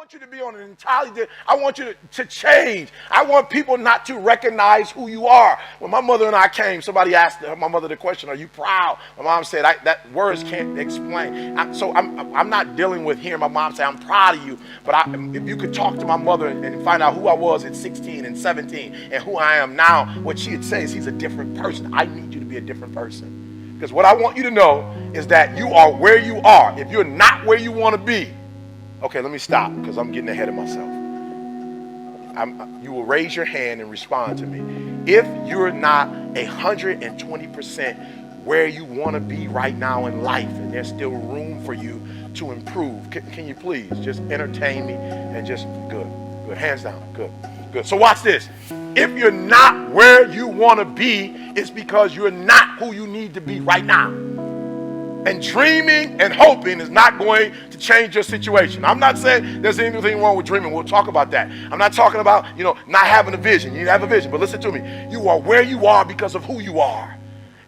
want you to be on an entirely different, I want you to change. I want people not to recognize who you are. When my mother and I came, somebody asked my mother the question, are you proud? My mom said, that words can't explain. I'm not dealing with hearing my mom say, I'm proud of you. But if you could talk to my mother and find out who I was at 16 and 17 and who I am now, what she'd say is he's a different person. I need you to be a different person. Because what I want you to know is that you are where you are. If you're not where you want to be, okay, let me stop because I'm getting ahead of myself. You will raise your hand and respond to me. If you're not 120% where you want to be right now in life and there's still room for you to improve, can you please just entertain me and just, good, hands down, good. So watch this. If you're not where you want to be, it's because you're not who you need to be right now. And dreaming and hoping is not going to change your situation. I'm not saying there's anything wrong with dreaming. We'll talk about that. I'm not talking about, not having a vision. You need to have a vision. But listen to me. You are where you are because of who you are.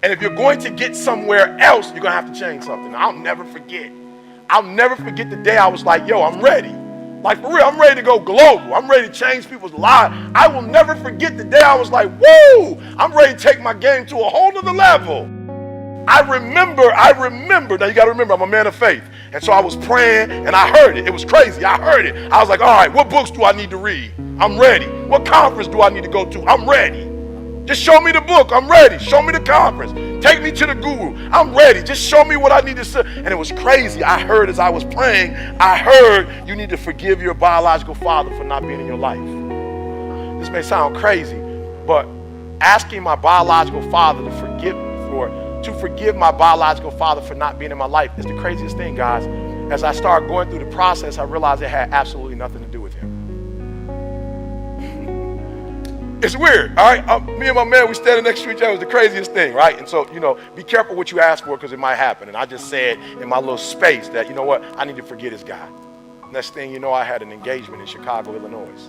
And if you're going to get somewhere else, you're going to have to change something. I'll never forget the day I was like, yo, I'm ready. Like, for real, I'm ready to go global. I'm ready to change people's lives. I will never forget the day I was like, woo, I'm ready to take my game to a whole other level. I remember, now you got to remember, I'm a man of faith. And so I was praying and I heard it. It was crazy. I heard it. I was like, all right, what books do I need to read? I'm ready. What conference do I need to go to? I'm ready. Just show me the book. I'm ready. Show me the conference. Take me to the guru. I'm ready. Just show me what I need to say. And it was crazy. I heard as I was praying, I heard you need to forgive your biological father for not being in your life. This may sound crazy, but asking my biological father to forgive my biological father for not being in my life is the craziest thing, guys. As I started going through the process, I realized it had absolutely nothing to do with him. It's weird, all right? Me and my man, we standing next to each other. It was the craziest thing, right? And so, be careful what you ask for because it might happen. And I just said in my little space that, you know what? I need to forget this guy. Next thing you know, I had an engagement in Chicago, Illinois.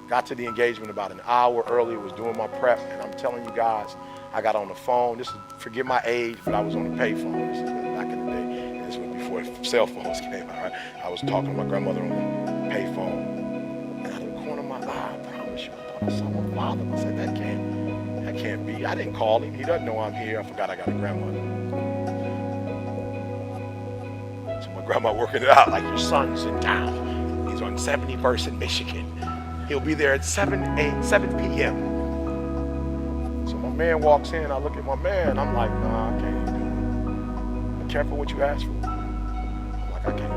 Got to the engagement about an hour early, was doing my prep, and I'm telling you guys, I got on the phone. Forget my age, but I was on the payphone. This is back in the day. And this was before cell phones came out, right? I was talking to my grandmother on the payphone. And out of the corner of my eye, I promise you, I thought I saw my father. I said, that can't be. I didn't call him. He doesn't know I'm here. I forgot I got a grandmother. So my grandma working it out like, your son's in town. He's on 71st in Michigan. He'll be there at 7 p.m. So my man walks in, I look at my man, I'm like, nah, I can't do it. Be careful what you ask for. I'm like, I can't do it.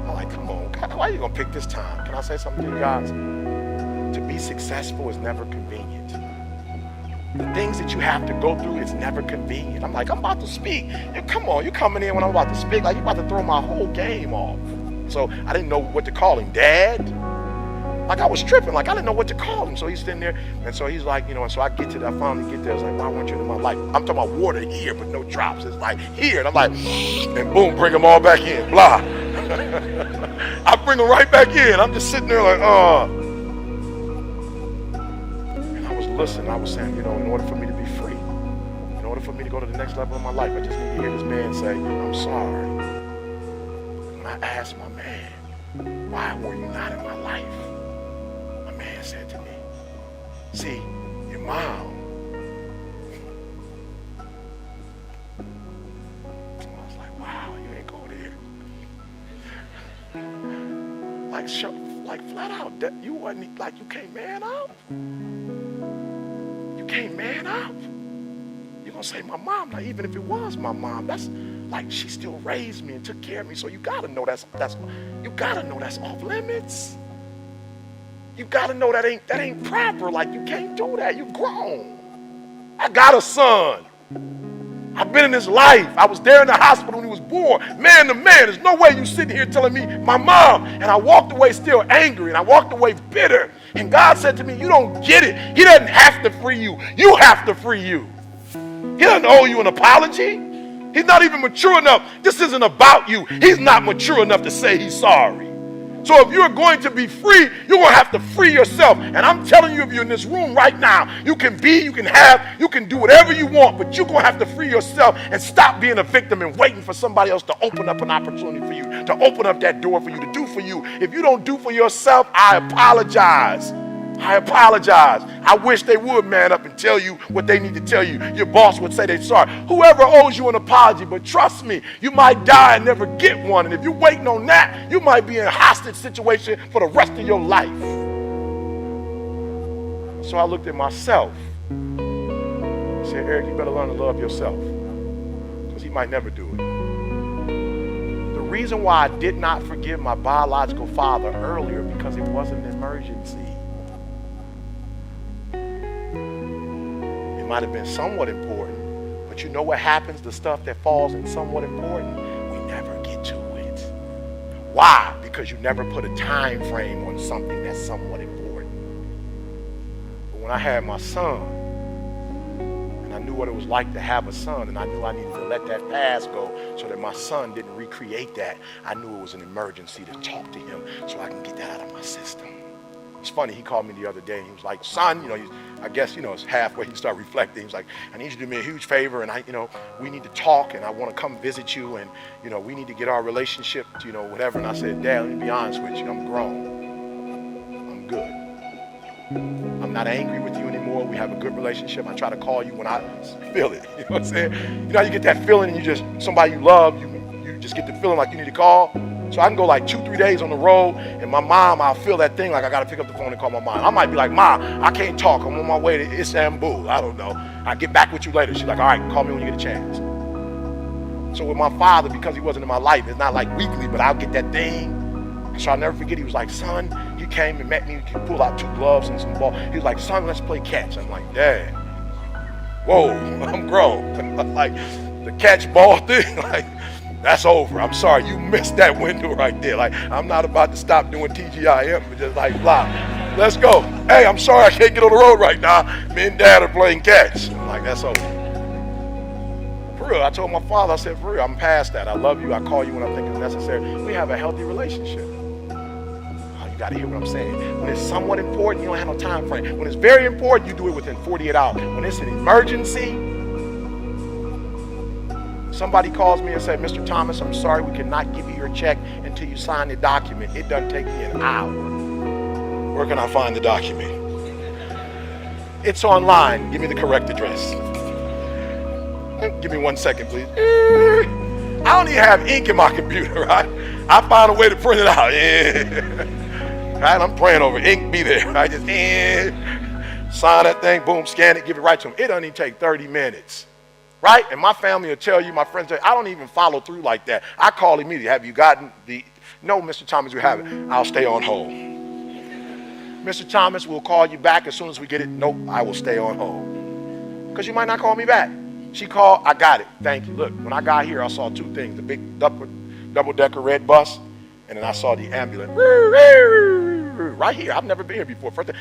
I'm like, come on, God, why are you gonna pick this time? Can I say something to you guys? To be successful is never convenient. The things that you have to go through, it's never convenient. I'm like, I'm about to speak. Come on, you coming in when I'm about to speak, like you're about to throw my whole game off. So I didn't know what to call him, Dad. Like I was tripping, like I didn't know what to call him. So he's sitting there, and so he's like, and so I finally get there. It's like, well, I want you in my life. I'm talking about water here, but no drops. It's like here, and I'm like, and boom, bring them all back in, blah. I bring them right back in. I'm just sitting there like, And I was listening. I was saying, in order for me to be free, in order for me to go to the next level of my life, I just need to hear this man say, I'm sorry. And I asked my man, why were you not in my life? Man said to me, see, your mom. I was like, wow, you ain't go there. Like flat out, you wasn't, like you can't man up. You can't man up. You're gonna say my mom, like even if it was my mom, that's like she still raised me and took care of me. So you gotta know that's off limits. You gotta know that ain't proper. Like you can't do that. You grown. I got a son. I've been in his life. I was there in the hospital when he was born. Man to man. There's no way you sitting here telling me my mom. And I walked away still angry and I walked away bitter. And God said to me, you don't get it. He doesn't have to free you. You have to free you. He doesn't owe you an apology. He's not even mature enough. This isn't about you. He's not mature enough to say he's sorry. So if you're going to be free, you're going to have to free yourself. And I'm telling you, if you're in this room right now, you can be, you can have, you can do whatever you want, but you're going to have to free yourself and stop being a victim and waiting for somebody else to open up an opportunity for you, to open up that door for you, to do for you. If you don't do for yourself, I apologize. I apologize. I wish they would man up and tell you what they need to tell you. Your boss would say they're sorry. Whoever owes you an apology, but trust me, you might die and never get one. And if you're waiting on that, you might be in a hostage situation for the rest of your life. So I looked at myself and said, Eric, you better learn to love yourself, because he might never do it. The reason why I did not forgive my biological father earlier, because it wasn't an emergency. It might have been somewhat important, but you know what happens? The stuff that falls in somewhat important, we never get to it. Why? Because you never put a time frame on something that's somewhat important. But when I had my son, and I knew what it was like to have a son, and I knew I needed to let that past go so that my son didn't recreate that, I knew it was an emergency to talk to him so I can get that out of my system. It's funny, he called me the other day and he was like, son, I guess, it's halfway, he started reflecting. He was like, I need you to do me a huge favor, and we need to talk, and I want to come visit you, and, we need to get our relationship, whatever. And I said, Dad, let me be honest with you, I'm grown. I'm good. I'm not angry with you anymore. We have a good relationship. I try to call you when I feel it. You know what I'm saying? You know, you get that feeling and somebody you love, you just get the feeling like you need to call. So I can go like 2-3 days on the road, and my mom, I'll feel that thing like I got to pick up the phone and call my mom. I might be like, Ma, I can't talk. I'm on my way to Istanbul. I don't know. I'll get back with you later. She's like, all right, call me when you get a chance. So with my father, because he wasn't in my life, it's not like weekly, but I'll get that thing. So I'll never forget, he was like, son, he came and met me. He pulled out 2 gloves and some ball. He was like, son, let's play catch. I'm like, Dad, whoa, I'm grown. Like, the catch ball thing, like, that's over. I'm sorry, you missed that window right there. Like, I'm not about to stop doing TGIM and just like, blah. Let's go. Hey, I'm sorry I can't get on the road right now. Me and Dad are playing catch. I'm like, that's over. For real, I told my father, I said, for real, I'm past that. I love you. I call you when I think it's necessary. We have a healthy relationship. You got to hear what I'm saying. When it's somewhat important, you don't have no time frame. When it's very important, you do it within 48 hours. When it's an emergency, somebody calls me and said, Mr. Thomas, I'm sorry, we cannot give you your check until you sign the document. It doesn't take me an hour. Where can I find the document? It's online. Give me the correct address. Give me 1 second, please. I don't even have ink in my computer, right? I found a way to print it out. Right? I'm praying over ink, be there. I just sign that thing, boom, scan it, give it right to them. It doesn't even take 30 minutes. Right? And my family will tell you, my friends tell you, I don't even follow through like that. I call immediately. Have you gotten no, Mr. Thomas, you haven't. I'll stay on hold. Mr. Thomas, we'll call you back as soon as we get it. Nope, I will stay on hold. Because you might not call me back. She called, I got it. Thank you. Look, when I got here, I saw 2 things. The big double-decker red bus, and then I saw the ambulance. Right here. I've never been here before. First thing.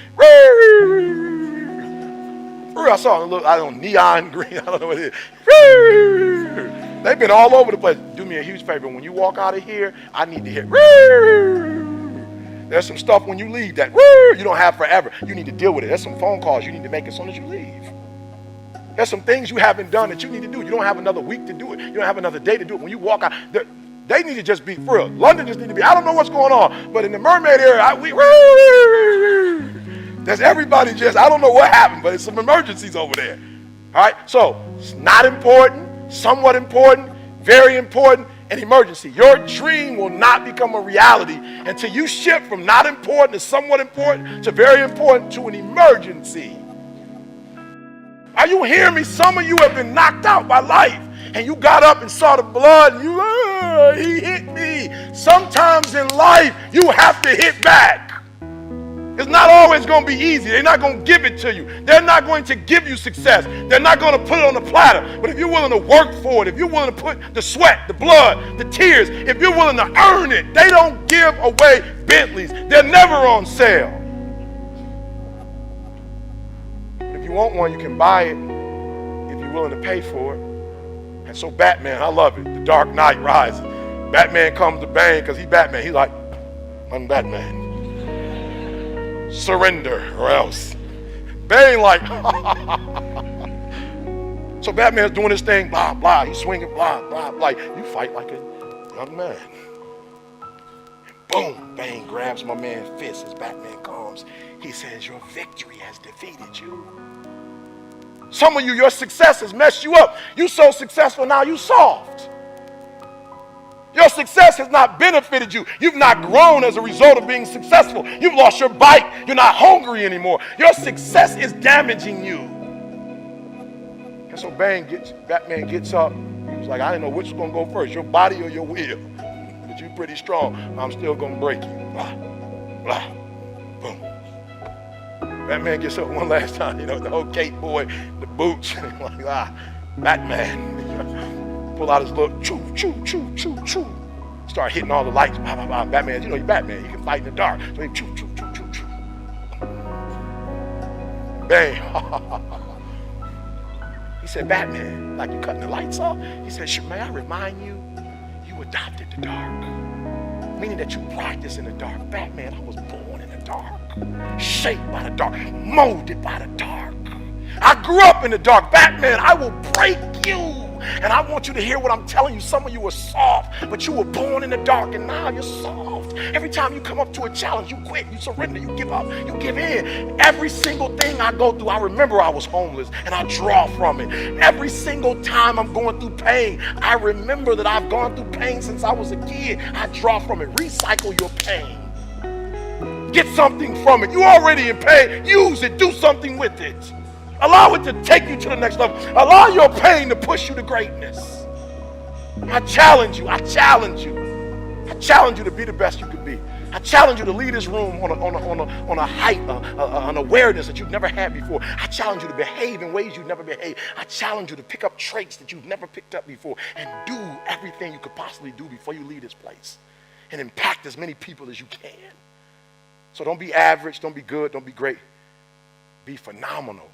I saw a little, I don't know, neon green. I don't know what it is. They've been all over the place. Do me a huge favor. When you walk out of here, I need to hear. There's some stuff when you leave that you don't have forever. You need to deal with it. There's some phone calls you need to make as soon as you leave. There's some things you haven't done that you need to do. You don't have another week to do it. You don't have another day to do it. When you walk out, they need to just be for real. London just need to be, I don't know what's going on, but in the Mermaid area, there's everybody just, I don't know what happened, but it's some emergencies over there. All right, so it's not important, somewhat important, very important, an emergency. Your dream will not become a reality until you shift from not important to somewhat important to very important to an emergency. Are you hearing me? Some of you have been knocked out by life, and you got up and saw the blood, and he hit me. Sometimes in life, you have to hit back. It's not always going to be easy. They're not going to give it to you. They're not going to give you success. They're not going to put it on the platter. But if you're willing to work for it, if you're willing to put the sweat, the blood, the tears, if you're willing to earn it, they don't give away Bentleys. They're never on sale. If you want one, you can buy it if you're willing to pay for it. And so Batman, I love it. The Dark Knight Rises. Batman comes to Bane because he's Batman. He's like, I'm Batman. Surrender or else. Bang like, so Batman's doing his thing, blah, blah. He's swinging, blah, blah, blah. You fight like a young man. Boom, bang, grabs my man's fist as Batman comes. He says, your victory has defeated you. Some of you, your success has messed you up. You so successful now, you soft. Your success has not benefited you. You've not grown as a result of being successful. You've lost your bite. You're not hungry anymore. Your success is damaging you. And so Batman gets up. He was like, I didn't know which was going to go first, your body or your will. But you're pretty strong. I'm still going to break you. Blah, blah, boom. Batman gets up one last time. You know, the whole cape boy, the boots. Like, Batman. Pull out his little choo, choo, choo, choo, choo. Start hitting all the lights. Blah, blah, blah. Batman, you know, he's Batman. He can fight in the dark. So he choo, choo, choo, choo, choo. Bang. He said, Batman, like you cutting the lights off? He said, may I remind you, you adopted the dark. Meaning that you practice in the dark. Batman, I was born in the dark. Shaped by the dark. Molded by the dark. I grew up in the dark. Batman, I will break you. And I want you to hear what I'm telling you. Some of you were soft, but you were born in the dark, and now you're soft. Every time you come up to a challenge, you quit, you surrender, you give up, you give in. Every single thing I go through, I remember I was homeless, and I draw from it. Every single time I'm going through pain, I remember that I've gone through pain since I was a kid. I draw from it. Recycle your pain. Get something from it. You're already in pain. Use it. Do something with it. Allow it to take you to the next level. Allow your pain to push you to greatness. I challenge you. I challenge you. I challenge you to be the best you can be. I challenge you to lead this room on a height, an awareness that you've never had before. I challenge you to behave in ways you've never behaved. I challenge you to pick up traits that you've never picked up before and do everything you could possibly do before you leave this place and impact as many people as you can. So don't be average, don't be good, don't be great. Be phenomenal.